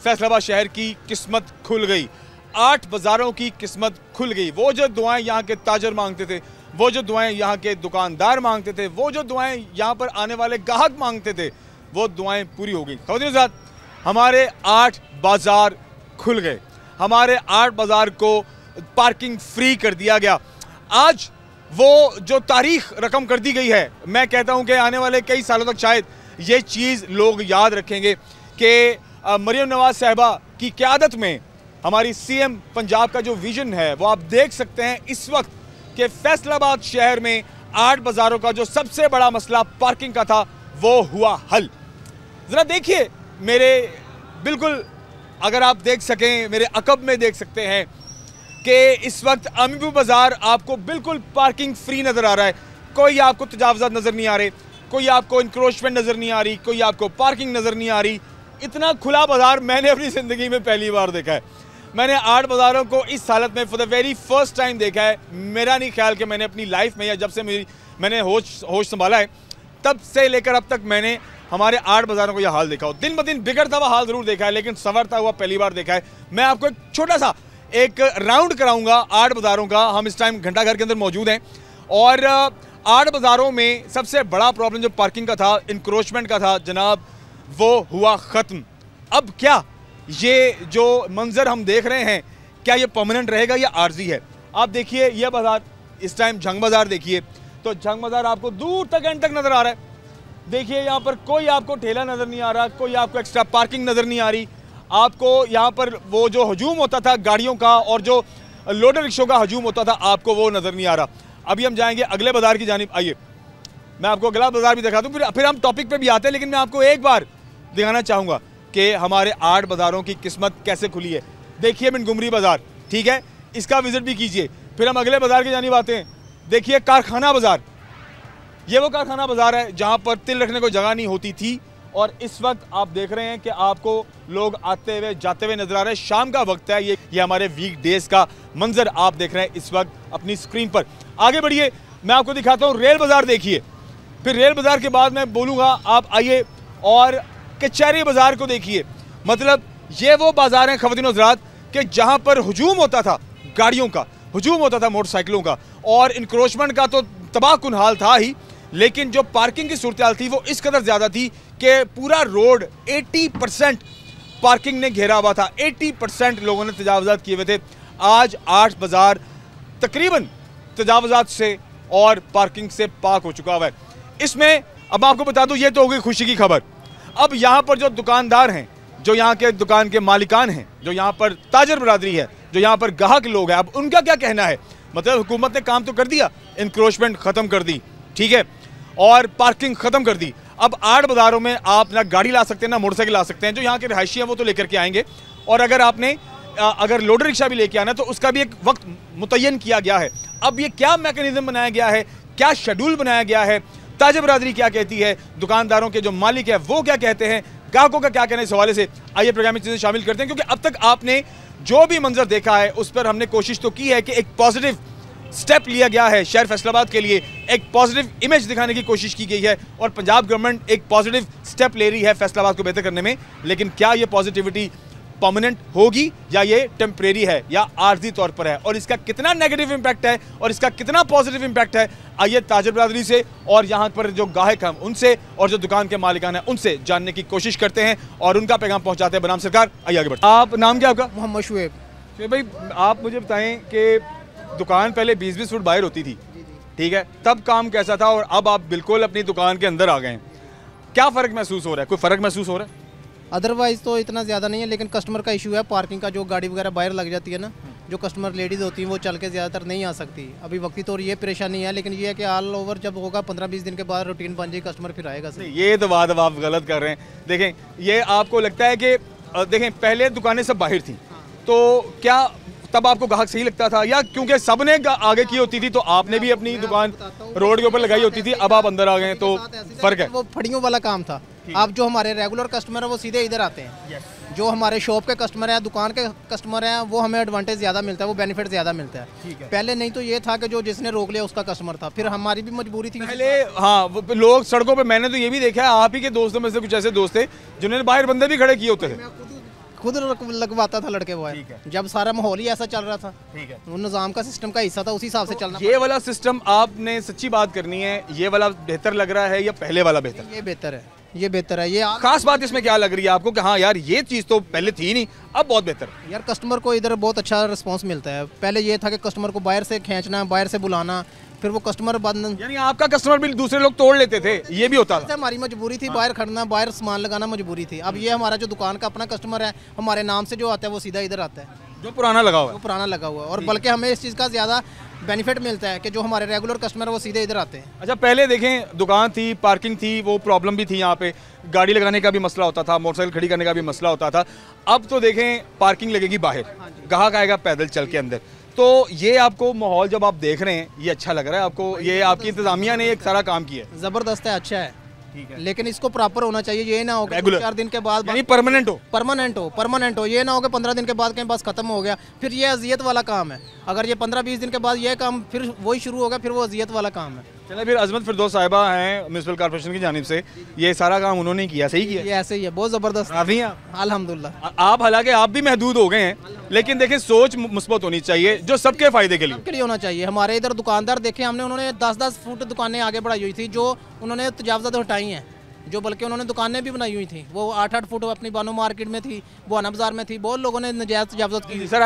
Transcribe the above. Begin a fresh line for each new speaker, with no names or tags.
फैसलाबाद शहर की किस्मत खुल गई, 8 बाज़ारों की किस्मत खुल गई। वो जो दुआएं यहाँ के ताजर मांगते थे, वो जो दुआएं यहाँ के दुकानदार मांगते थे, वो जो दुआएं यहाँ पर आने वाले ग्राहक मांगते थे, वो दुआएं पूरी हो गई। ख़वातीन साहब, हमारे 8 बाज़ार खुल गए, हमारे 8 बाज़ार को पार्किंग फ्री कर दिया गया। आज वो जो तारीख रकम कर दी गई है, मैं कहता हूँ कि आने वाले कई सालों तक शायद ये चीज़ लोग याद रखेंगे कि मरियम नवाज साहिबा की क़यादत में हमारी सीएम पंजाब का जो विजन है वो आप देख सकते हैं इस वक्त कि फैसलाबाद शहर में 8 बाज़ारों का जो सबसे बड़ा मसला पार्किंग का था वो हुआ हल। ज़रा देखिए मेरे बिल्कुल, अगर आप देख सकें मेरे अकब में देख सकते हैं कि इस वक्त अमीपुर बाज़ार आपको बिल्कुल पार्किंग फ्री नज़र आ रहा है। कोई आपको तजावज़ात नज़र नहीं आ रहे, कोई आपको इंक्रोचमेंट नज़र नहीं आ रही, कोई आपको पार्किंग नज़र नहीं आ रही। इतना खुला बाज़ार मैंने अपनी ज़िंदगी में पहली बार देखा है। मैंने 8 बाज़ारों को इस हालत में for the very first time देखा है। मेरा नहीं ख्याल कि मैंने अपनी लाइफ में या जब से मैंने होश संभाला है तब से लेकर अब तक मैंने हमारे 8 बाज़ारों को यह हाल देखा हो। दिन ब दिन बिगड़ता हुआ हाल ज़रूर देखा है, लेकिन संवरता हुआ पहली बार देखा है। मैं आपको एक छोटा सा एक राउंड कराऊंगा 8 बाज़ारों का। हम इस टाइम घंटाघर के अंदर मौजूद हैं और 8 बाज़ारों में सबसे बड़ा प्रॉब्लम जो पार्किंग का था, इंक्रोचमेंट का था जनाब, वो हुआ ख़त्म। अब क्या ये जो मंजर हम देख रहे हैं, क्या ये परमानेंट रहेगा या आर्जी है? आप देखिए ये बाज़ार, इस टाइम जंग बाज़ार देखिए तो जंग बाज़ार आपको दूर तक एंड तक नज़र आ रहा है। देखिए यहाँ पर कोई आपको ठेला नज़र नहीं आ रहा, कोई आपको एक्स्ट्रा पार्किंग नज़र नहीं आ रही। आपको यहाँ पर वो जो हजूम होता था गाड़ियों का और जो लोडर रिक्शों का हजूम होता था, आपको वो नज़र नहीं आ रहा। अभी हम जाएंगे अगले बाज़ार की जानिब। आइए मैं आपको अगला बाज़ार भी दिखा दूँ, फिर हम टॉपिक पे भी आते हैं। लेकिन मैं आपको एक बार दिखाना चाहूँगा कि हमारे 8 बाज़ारों की किस्मत कैसे खुली है। देखिए मिनगुमरी बाज़ार, ठीक है, इसका विज़िट भी कीजिए। फिर हम अगले बाज़ार की जानिब आते हैं। देखिए कारखाना बाज़ार, ये वो कारखाना बाज़ार है जहाँ पर तिल रखने को जगह नहीं होती थी और इस वक्त आप देख रहे हैं कि आपको लोग आते हुए जाते हुए नजर आ रहे हैं। शाम का वक्त है, ये हमारे वीक डेज का मंजर आप देख रहे हैं इस वक्त अपनी स्क्रीन पर। आगे बढ़िए, मैं आपको दिखाता हूँ रेल बाज़ार। देखिए, फिर रेल बाज़ार के बाद मैं बोलूँगा आप आइए और कचहरी बाज़ार को देखिए। मतलब ये वो बाज़ार हैं ख़वातीन हज़रात कि जहाँ पर हजूम होता था गाड़ियों का, हजूम होता था मोटरसाइकिलों का, और इंक्रोचमेंट का तो तबाहकुन हाल था ही, लेकिन जो पार्किंग की सूरत थी वो इस कदर ज़्यादा थी कि पूरा रोड 80% पार्किंग ने घेरा हुआ था। 80% लोगों ने तजावज़ात किए हुए थे। आज 8 बाज़ार तकरीबन तजावज़ात से और पार्किंग से पाक हो चुका हुआ है। इसमें अब आपको बता दूं, ये तो हो गई खुशी की खबर। अब यहाँ पर जो दुकानदार हैं, जो यहाँ के दुकान के मालिकान हैं, जो यहाँ पर ताजर बरादरी है, जो यहाँ पर गाहक लोग हैं, अब उनका क्या कहना है? मतलब हुकूमत ने काम तो कर दिया, इंक्रोचमेंट ख़त्म कर दी, ठीक है, और पार्किंग ख़त्म कर दी। अब 8 बाज़ारों में आप ना गाड़ी ला सकते हैं ना मोटरसाइकिल ला सकते हैं। जो यहाँ के रहायशी हैं वो तो लेकर के आएंगे, और अगर आपने अगर लोडर रिक्शा भी लेके आना तो उसका भी एक वक्त मुतय्यन किया गया है। अब ये क्या मैकेनिज्म बनाया गया है, क्या शेड्यूल बनाया गया है, ताजर बरादरी क्या कहती है, दुकानदारों के जो मालिक है वो क्या कहते हैं, ग्राहकों का क्या कहना है, इस हवाले से आइए प्रोग्राम में चीज़ें शामिल करते हैं। क्योंकि अब तक आपने जो भी मंजर देखा है उस पर हमने कोशिश तो की है कि एक पॉजिटिव स्टेप लिया गया है शहर फैसलाबाद के लिए, एक पॉजिटिव इमेज दिखाने की कोशिश की गई है और पंजाब गवर्नमेंट एक पॉजिटिव स्टेप ले रही है फैसलाबाद को बेहतर करने में। लेकिन क्या ये पॉजिटिविटी परमानेंट होगी या ये टेम्परेरी है या आर्जी तौर पर है, और इसका कितना नेगेटिव इम्पैक्ट है और इसका कितना पॉजिटिव इम्पैक्ट है, आइए ताजर बरादरी से और यहाँ पर जो गाहक हैं उनसे और जो दुकान के मालिकान हैं उनसे जानने की कोशिश करते हैं और उनका पैगाम पहुँचाते हैं। बनाम सरकार, आइए आगे बढ़ते हैं। आप नाम क्या आपका?
मोहम्मद शुएब।
शुएब भाई, आप मुझे बताएं कि दुकान पहले 20-20 फुट बाहर होती थी, ठीक है, तब काम कैसा था और अब आप बिल्कुल अपनी दुकान के अंदर आ गए हैं, क्या फ़र्क महसूस हो रहा है? कोई फ़र्क महसूस हो रहा है?
अदरवाइज़ तो इतना ज़्यादा नहीं है, लेकिन कस्टमर का इशू है पार्किंग का। जो गाड़ी वगैरह बाहर लग जाती है ना, जो कस्टमर लेडीज़ होती हैं वो चल के ज़्यादातर नहीं आ सकती। अभी वक्ती तौर ये परेशानी है, लेकिन ये है कि ऑल ओवर जब होगा 15-20 दिन के बाद रूटीन बन जाए, कस्टमर फिर आएगा सही।
ये तो बात अब आप गलत कर रहे हैं। देखें, ये आपको लगता है कि देखें पहले दुकानें सब बाहर थी, तो क्या तब आपको ग्राहक सही लगता था, या क्योंकि सब ने आगे की होती थी तो आपने भी अपनी दुकान रोड के ऊपर लगाई होती थी, अब आप अंदर आ गए तो फ़र्क है?
वो फड़ियों वाला काम था। अब जो हमारे रेगुलर कस्टमर है वो सीधे इधर आते हैं। जो हमारे शॉप के कस्टमर हैं, दुकान के कस्टमर हैं, वो हमें एडवांटेज ज़्यादा मिलता है, वो बेनिफिट ज़्यादा मिलता है। पहले नहीं तो ये था कि जो जिसने रोक लिया उसका कस्टमर था, फिर हमारी भी मजबूरी थी
पहले। हाँ, लोग सड़कों पे, मैंने तो ये भी देखा है, आप ही के दोस्तों में से कुछ ऐसे दोस्त थे जिन्होंने बाहर बंदे भी खड़े किए होते थे।
खुद लगवाता था लड़के बॉय,
ठीक है।
जब सारा माहौल ही ऐसा चल रहा था,
ठीक है।
वो निज़ाम का सिस्टम का हिस्सा था, उसी हिसाब से चलना।
ये वाला सिस्टम आपने सच्ची बात करनी है, ये वाला बेहतर लग रहा है या पहले वाला बेहतर?
ये बेहतर है, ये बेहतर है। ये
खास बात इसमें क्या लग रही है आपको कि हाँ यार ये चीज़ तो पहले थी नहीं, अब बहुत बेहतर है?
यार कस्टमर को इधर बहुत अच्छा रिस्पांस मिलता है। पहले ये था कि कस्टमर को बाहर से खींचना, बाहर से बुलाना, फिर वो कस्टमर बंद,
यानी आपका कस्टमर बिल दूसरे लोग तोड़ लेते थे, ये भी होता था?
हमारी मजबूरी थी, बाहर खड़ना, बाहर सामान लगाना मजबूरी थी। अब ये हमारा जो दुकान का अपना कस्टमर है, हमारे नाम से जो आता है वो सीधा इधर आता है,
जो पुराना लगा हुआ
वो
है।
पुराना लगा हुआ है। और बल्कि हमें इस चीज़ का ज़्यादा बेनिफिट मिलता है कि जो हमारे रेगुलर कस्टमर है वो सीधे इधर आते हैं।
अच्छा, पहले देखें दुकान थी, पार्किंग थी, वो प्रॉब्लम भी थी, यहाँ पे गाड़ी लगाने का भी मसला होता था, मोटरसाइकिल खड़ी करने का भी मसला होता था। अब तो देखें पार्किंग लगेगी बाहर, ग्राहक आएगा पैदल चल के अंदर। तो ये आपको माहौल जब आप देख रहे हैं ये अच्छा लग रहा है आपको? ये आपकी इंतजामिया ने एक सारा काम किया है?
ज़बरदस्त है, अच्छा है,
ठीक है।
लेकिन इसको प्रॉपर होना चाहिए। ये ना हो कि
Regular।
4 दिन के बाद
यानी परमानेंट हो।
परमानेंट हो। ये ना हो कि 15 दिन के बाद कहीं बस खत्म हो गया, फिर ये अजियत वाला काम है। अगर ये 15-20 दिन के बाद ये काम फिर वही शुरू होगा, फिर वो अजियत वाला काम है।
चलिए, फिर अजमत फिरदौस साहिबा हैं म्यूनसिपल कॉर्पोरेशन की जानिब से, ये सारा काम उन्होंने किया, सही किया?
ये ऐसे ही है, बहुत ज़बरदस्त।
राज़ी हैं आप?
अल्हम्दुलिल्लाह।
आप हालांकि आप भी महदूद हो गए हैं, लेकिन देखें सोच मुस्बत होनी चाहिए जो सबके फायदे के लिए।
के लिए होना चाहिए। हमारे इधर दुकानदार देखे हमने, उन्होंने 10-10 फुट दुकानें आगे बढ़ाई हुई थी, जो उन्होंने तजावज़ात हटाई हैं, जो बल्कि उन्होंने दुकानें भी बनाई हुई थी। वो 8-8 फुट अपनी बानो मार्केट में थी, बुआना बाजार में थी, बहुत लोगों ने नजायज़ तजावज़ात की।
सर